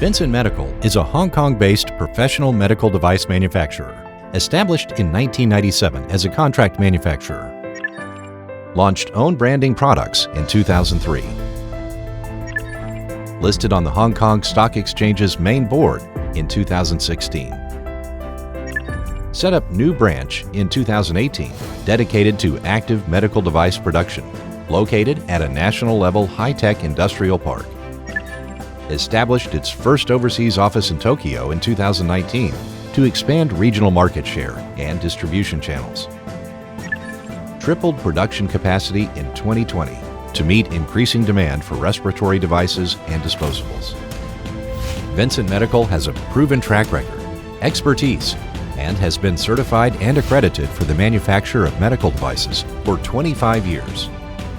Vincent Medical is a Hong Kong-based professional medical device manufacturer, established in 1997 as a contract manufacturer. Launched own branding products in 2003. Listed on the Hong Kong Stock Exchange's main board in 2016. Set up new branch in 2018 dedicated to active medical device production, located at a national level high-tech industrial park. Established its first overseas office in Tokyo in 2019 to expand regional market share and distribution channels. Tripled production capacity in 2020 to meet increasing demand for respiratory devices and disposables. Vincent Medical has a proven track record, expertise, and has been certified and accredited for the manufacture of medical devices for 25 years.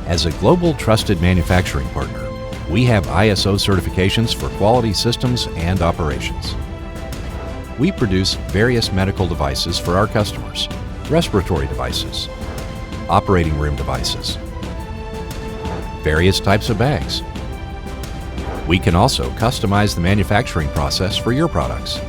As a global trusted manufacturing partner, we have ISO certifications for quality systems and operations. We produce various medical devices for our customers, respiratory devices, operating room devices, various types of bags. We can also customize the manufacturing process for your products.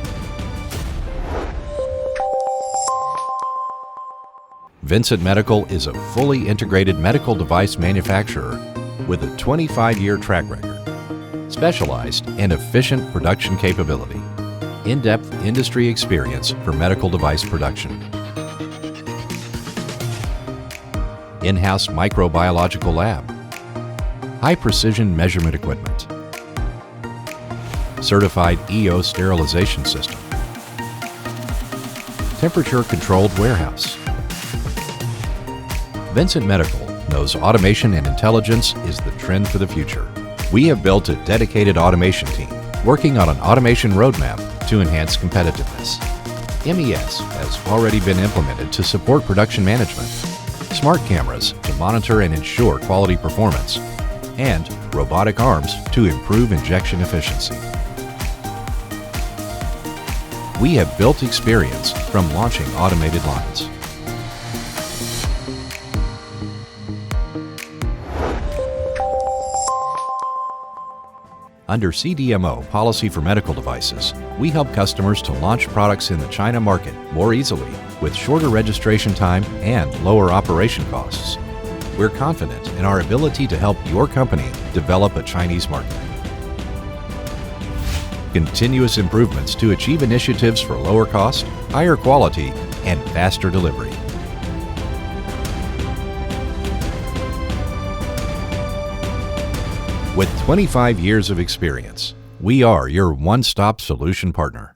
Vincent Medical is a fully integrated medical device manufacturer with a 25-year track record, specialized and efficient production capability, in-depth industry experience for medical device production, in-house microbiological lab, high-precision measurement equipment, certified EO sterilization system, temperature-controlled warehouse. Vincent Medical knows automation and intelligence is the trend for the future. We have built a dedicated automation team working on an automation roadmap to enhance competitiveness. MES has already been implemented to support production management, smart cameras to monitor and ensure quality performance, and robotic arms to improve injection efficiency. We have built experience from launching automated lines. Under CDMO policy for medical devices, we help customers to launch products in the China market more easily with shorter registration time and lower operation costs. We're confident in our ability to help your company develop a Chinese market. Continuous improvements to achieve initiatives for lower cost, higher quality, and faster delivery. With 25 years of experience, we are your one-stop solution partner.